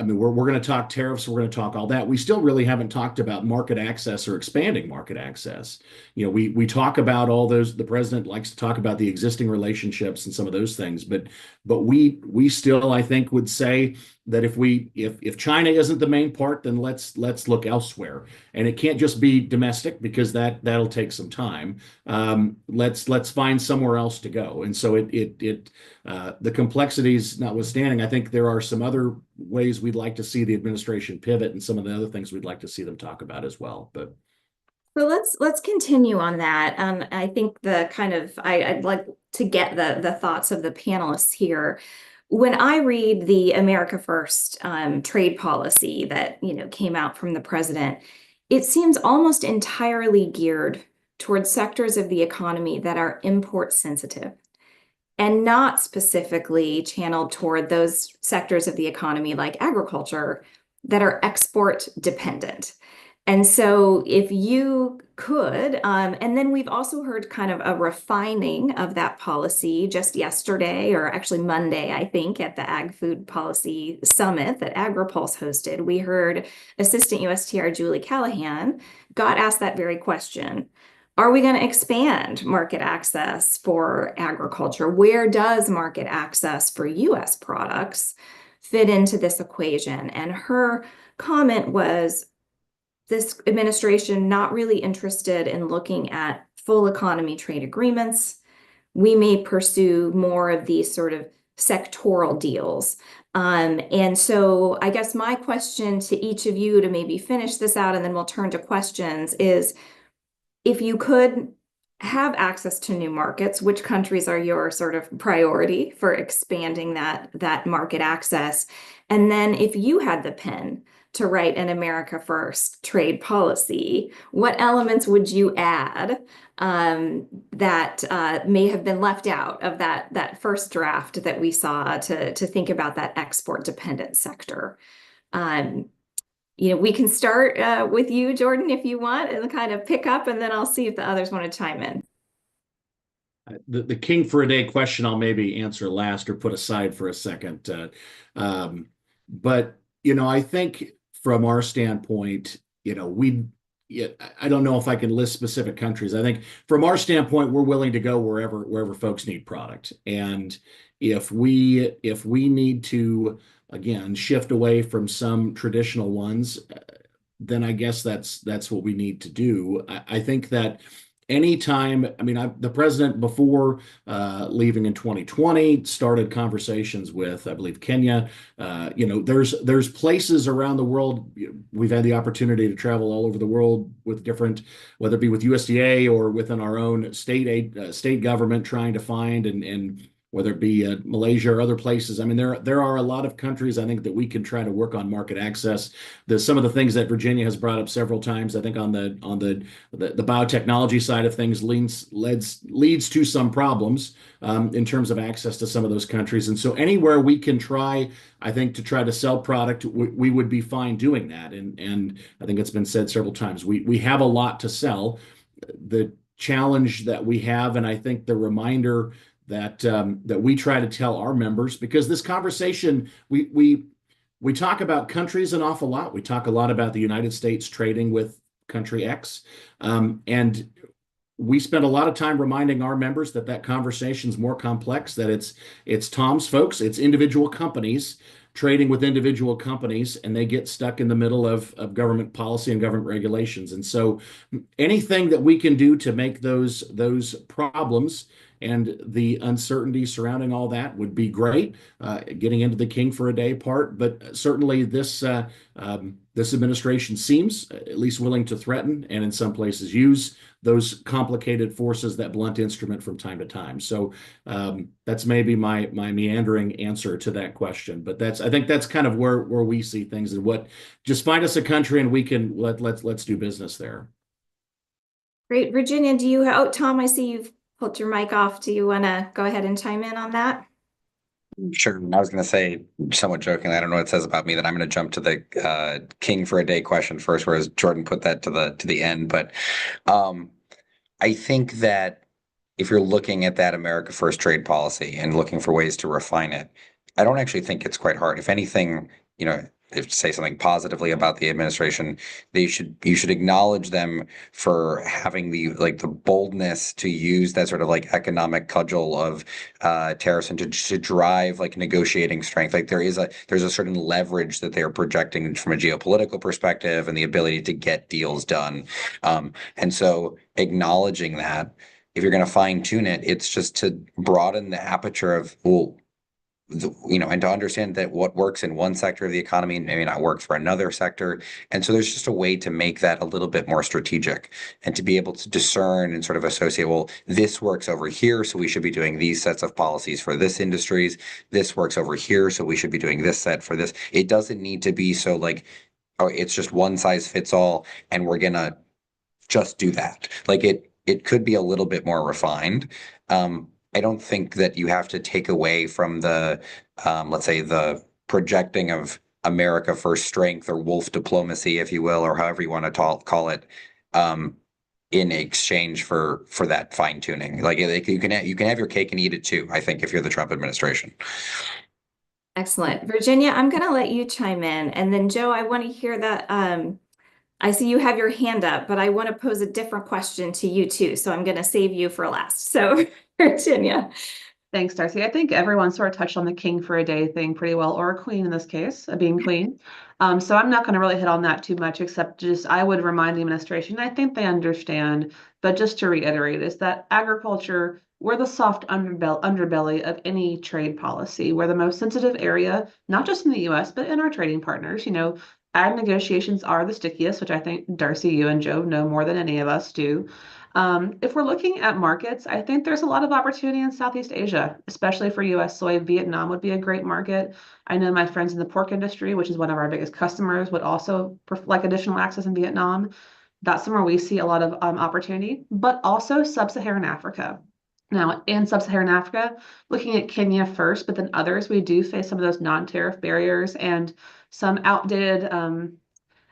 we're going to talk tariffs, we're going to talk all that. We still really haven't talked about market access or expanding market access. We talk about all those. The president likes to talk about the existing relationships and some of those things, but we still, I think, would say that if China isn't the main part, then let's look elsewhere. And it can't just be domestic, because that'll take some time. Let's find somewhere else to go. And so the complexities notwithstanding, I think there are some other ways we'd like to see the administration pivot, and some of the other things we'd like to see them talk about as well. But so let's continue on that. I think I'd like to get the thoughts of the panelists here. When I read the America First trade policy that came out from the president, it seems almost entirely geared towards sectors of the economy that are import sensitive, and not specifically channeled toward those sectors of the economy like agriculture that are export dependent. And so if you could, and then we've also heard kind of a refining of that policy just yesterday, or actually Monday, I think, at the Ag Food Policy Summit that AgriPulse hosted. We heard Assistant USTR Julie Callahan got asked that very question. Are we going to expand market access for agriculture? Where does market access for US products fit into this equation? And her comment was, this administration not really interested in looking at full economy trade agreements. We may pursue more of these sort of sectoral deals. And so I guess my question to each of you to maybe finish this out, and then we'll turn to questions, is if you could have access to new markets, which countries are your sort of priority for expanding that market access? And then if you had the pen to write an America First trade policy, what elements would you add that may have been left out of that first draft that we saw to think about that export dependent sector? We can start with you, Jordan, if you want, and kind of pick up, and then I'll see if the others want to chime in. The king for a day question I'll maybe answer last or put aside for a second. But, I think from our standpoint, I don't know if I can list specific countries. I think from our standpoint, we're willing to go wherever folks need product. And if we need to, again, shift away from some traditional ones, then I guess that's what we need to do. I think that anytime, the president before leaving in 2020 started conversations with, I believe, Kenya. There's places around the world. We've had the opportunity to travel all over the world with different, whether it be with USDA or within our own state government, trying to find and whether it be Malaysia or other places. There are a lot of countries, I think, that we can try to work on market access. Some of the things that Virginia has brought up several times, I think on the biotechnology side of things leads to some problems in terms of access to some of those countries. And so anywhere we can try, I think, to try to sell product, we would be fine doing that. And I think it's been said several times, we have a lot to sell. The challenge that we have, and I think the reminder that we try to tell our members, because this conversation, we talk about countries an awful lot. We talk a lot about the United States trading with country X, and we spend a lot of time reminding our members that conversation is more complex, that it's Tom's folks, it's individual companies trading with individual companies, and they get stuck in the middle of government policy and government regulations. And so anything that we can do to make those problems and the uncertainty surrounding all that would be great, getting into the king for a day part. But certainly this administration seems at least willing to threaten and in some places use those complicated forces, that blunt instrument, from time to time. So that's maybe my meandering answer to that question. But I think that's kind of where we see things, and just find us a country and we can let's do business there. Great. Virginia, Tom, I see you've pulled your mic off. Do you want to go ahead and chime in on that? Sure. I was going to say, somewhat jokingly, I don't know what it says about me that I'm going to jump to the king for a day question first, whereas Jordan put that to the end. But I think that if you're looking at that America First trade policy and looking for ways to refine it, I don't actually think it's quite hard. If anything, if to say something positively about the administration, you should acknowledge them for having the boldness to use that sort of economic cudgel of tariffs and to drive negotiating strength. There's a certain leverage that they're projecting from a geopolitical perspective and the ability to get deals done. And so acknowledging that, if you're going to fine tune it, it's just to broaden the aperture of, and to understand that what works in one sector of the economy may not work for another sector. And so there's just a way to make that a little bit more strategic and to be able to discern and sort of associate, this works over here, so we should be doing these sets of policies for this industries. This works over here, so we should be doing this set for this. It doesn't need to be so it's just one size fits all and we're going to just do that. It could be a little bit more refined. I don't think that you have to take away from the, let's say, the projecting of America First strength or wolf diplomacy, if you will, or however you want to call it, in exchange for that fine tuning. You can have your cake and eat it too, I think, if you're the Trump administration. Excellent. Virginia, I'm going to let you chime in. And then, Joe, I want to hear that. I see you have your hand up, but I want to pose a different question to you too. So I'm going to save you for last. So Virginia. Thanks, Darci. I think everyone sort of touched on the king for a day thing pretty well, or a queen in this case, being queen. So I'm not going to really hit on that too much, except just I would remind the administration, I think they understand, but just to reiterate, is that agriculture we're the soft underbelly of any trade policy. We're the most sensitive area, not just in the US, but in our trading partners. Ag negotiations are the stickiest, which I think Darci, you and Joe know more than any of us do. If we're looking at markets, I think there's a lot of opportunity in Southeast Asia, especially for US soy. Vietnam would be a great market. I know my friends in the pork industry, which is one of our biggest customers, would also like additional access in Vietnam. That's somewhere we see a lot of opportunity, but also sub-Saharan Africa. Now, in sub-Saharan Africa, looking at Kenya first, but then others, we do face some of those non-tariff barriers and some outdated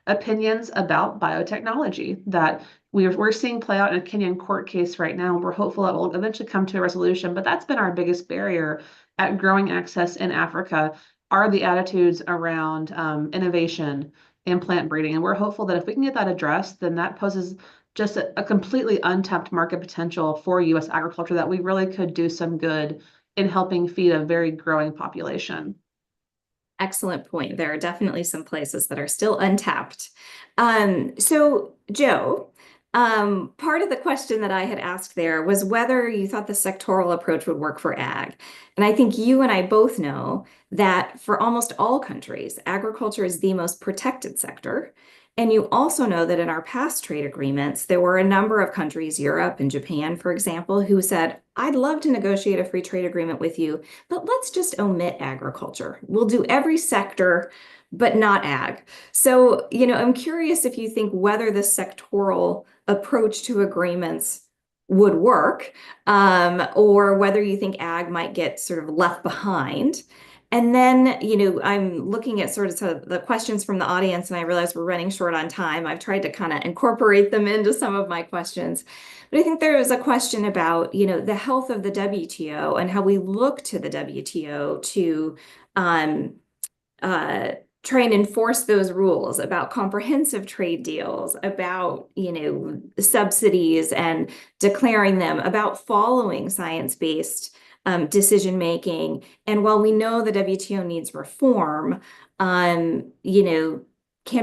opinions about biotechnology that we're seeing play out in a Kenyan court case right now. We're hopeful it will eventually come to a resolution, but that's been our biggest barrier at growing access in Africa are the attitudes around innovation and plant breeding. And we're hopeful that if we can get that addressed, then that poses just a completely untapped market potential for U.S. agriculture that we really could do some good in helping feed a very growing population. Excellent point. There are definitely some places that are still untapped. So, Joe, part of the question that I had asked there was whether you thought the sectoral approach would work for ag. And I think you and I both know that for almost all countries, agriculture is the most protected sector. And you also know that in our past trade agreements, there were a number of countries, Europe and Japan, for example, who said, I'd love to negotiate a free trade agreement with you, but let's just omit agriculture. We'll do every sector, but not ag. So, I'm curious if you think whether the sectoral approach to agreements would work, or whether you think ag might get sort of left behind. And then, I'm looking at sort of the questions from the audience, and I realize we're running short on time. I've tried to kind of incorporate them into some of my questions. But I think there is a question about, the health of the WTO and how we look to the WTO to try and enforce those rules about comprehensive trade deals, about, subsidies and declaring them, about following science-based decision making. And while we know the WTO needs reform, can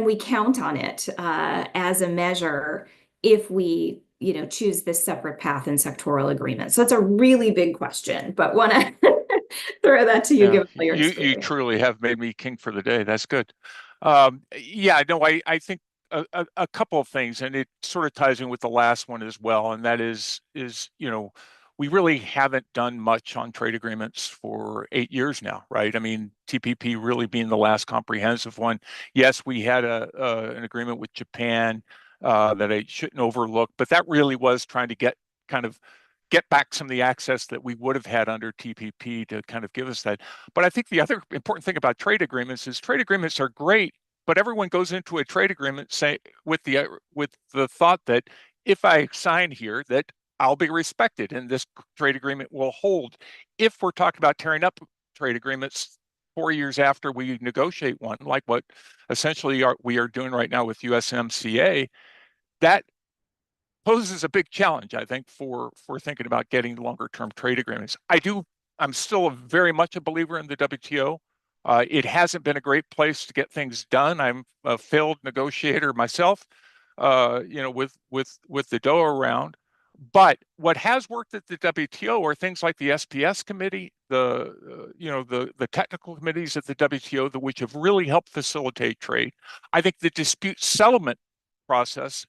we count on it as a measure if we, choose this separate path in sectoral agreements? So it's a really big question, but want to throw that to you, Yeah, given all your you experience. truly have made me king for the day. That's good. Yeah, no, I think a couple of things, and it sort of ties in with the last one as well, and that is we really haven't done much on trade agreements for 8 years now, right? I mean, TPP really being the last comprehensive one. Yes, we had an agreement with Japan that I shouldn't overlook, but that really was trying to get back some of the access that we would have had under TPP to kind of give us that. But I think the other important thing about trade agreements is trade agreements are great, but everyone goes into a trade agreement with the thought that if I sign here, that I'll be respected and this trade agreement will hold. If we're talking about tearing up trade agreements 4 years after we negotiate one, like what essentially we are doing right now with USMCA, that poses a big challenge, I think, for thinking about getting longer-term trade agreements. I'm still very much a believer in the WTO. It hasn't been a great place to get things done. I'm a failed negotiator myself, with the Doha round. But what has worked at the WTO are things like the SPS committee, the technical committees at the WTO, which have really helped facilitate trade. I think the dispute settlement process,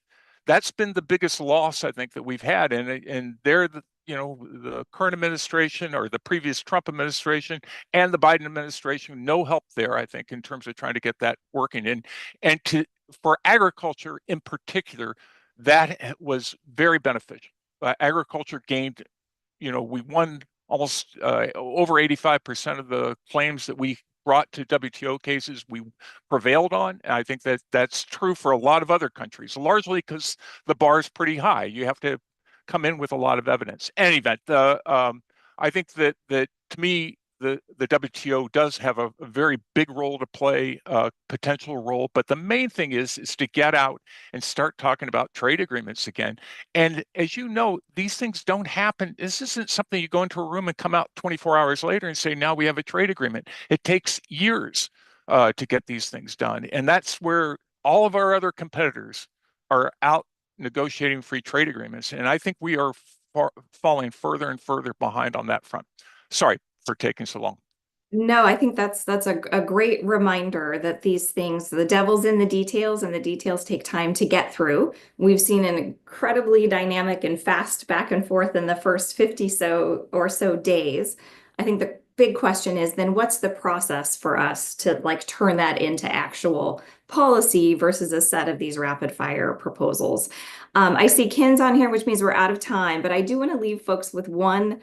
that's been the biggest loss I think that we've had, and they're the current administration or the previous Trump administration and the Biden administration, no help there, I think, in terms of trying to get that working. And for agriculture in particular, that was very beneficial. Agriculture gained, we won almost over 85% of the claims that we brought to WTO cases, we prevailed on. And I think that that's true for a lot of other countries, largely because the bar is pretty high. You have to come in with a lot of evidence. In any event, I think that to me, the WTO does have a very big role to play, a potential role. But the main thing is to get out and start talking about trade agreements again. And as you know, these things don't happen. This isn't something you go into a room and come out 24 hours later and say, now we have a trade agreement. It takes years to get these things done. And that's where all of our other competitors are out negotiating free trade agreements. And I think we are falling further and further behind on that front. Sorry for taking so long. No, I think that's a great reminder that these things, the devil's in the details, and the details take time to get through. We've seen an incredibly dynamic and fast back and forth in the first 50 or so days. I think the big question is then what's the process for us to like turn that into actual policy versus a set of these rapid fire proposals? I see Ken's on here, which means we're out of time, but I do want to leave folks with one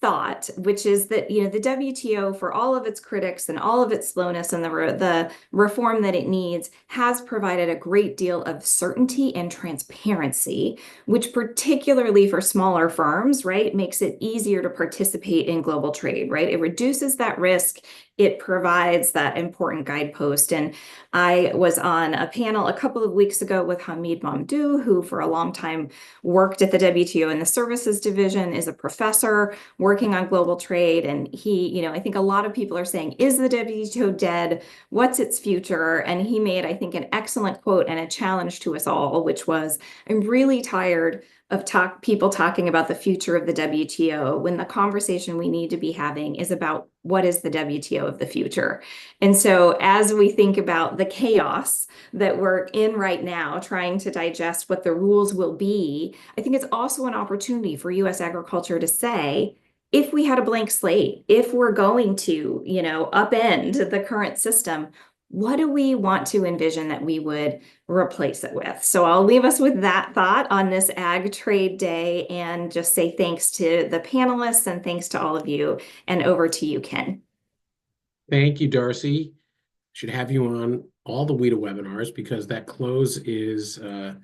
thought, which is that, you know, the WTO, for all of its critics and all of its slowness and the reform that it needs, has provided a great deal of certainty and transparency, which particularly for smaller firms, right, makes it easier to participate in global trade, right? It reduces that risk. It provides that important guidepost. And I was on a panel a couple of weeks ago with Hamid Mamdouh, who for a long time worked at the WTO in the services division, is a professor working on global trade. And he, you know, I think a lot of people are saying, is the WTO dead? What's its future? And he made, I think, an excellent quote and a challenge to us all, which was, I'm really tired of people talking about the future of the WTO when the conversation we need to be having is about what is the WTO of the future. And so as we think about the chaos that we're in right now, trying to digest what the rules will be, I think it's also an opportunity for U.S. agriculture to say, if we had a blank slate, if we're going to, you know, upend the current system, what do we want to envision that we would replace it with? So I'll leave us with that thought on this Ag Trade Day and just say thanks to the panelists and thanks to all of you. And over to you, Ken. Thank you, Darci. Should have you on all the WITA webinars because that close is a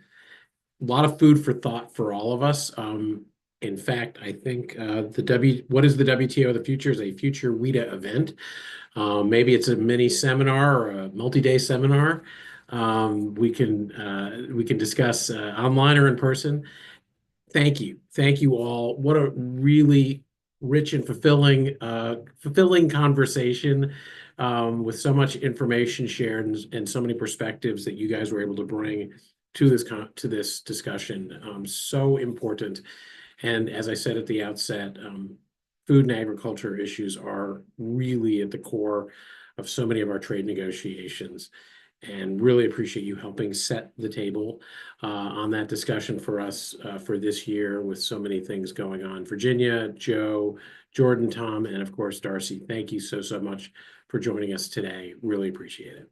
lot of food for thought for all of us. In fact, I think what is the WTO of the future is a future WITA event. Maybe it's a mini seminar or a multi-day seminar. We can discuss online or in person. Thank you all. What a really rich and fulfilling conversation with so much information shared and so many perspectives that you guys were able to bring to this discussion. So important. And as I said at the outset, food and agriculture issues are really at the core of so many of our trade negotiations, and really appreciate you helping set the table on that discussion for us for this year with so many things going on. Virginia, Joe, Jordan, Tom, and of course, Darci, thank you so much for joining us today. Really appreciate it.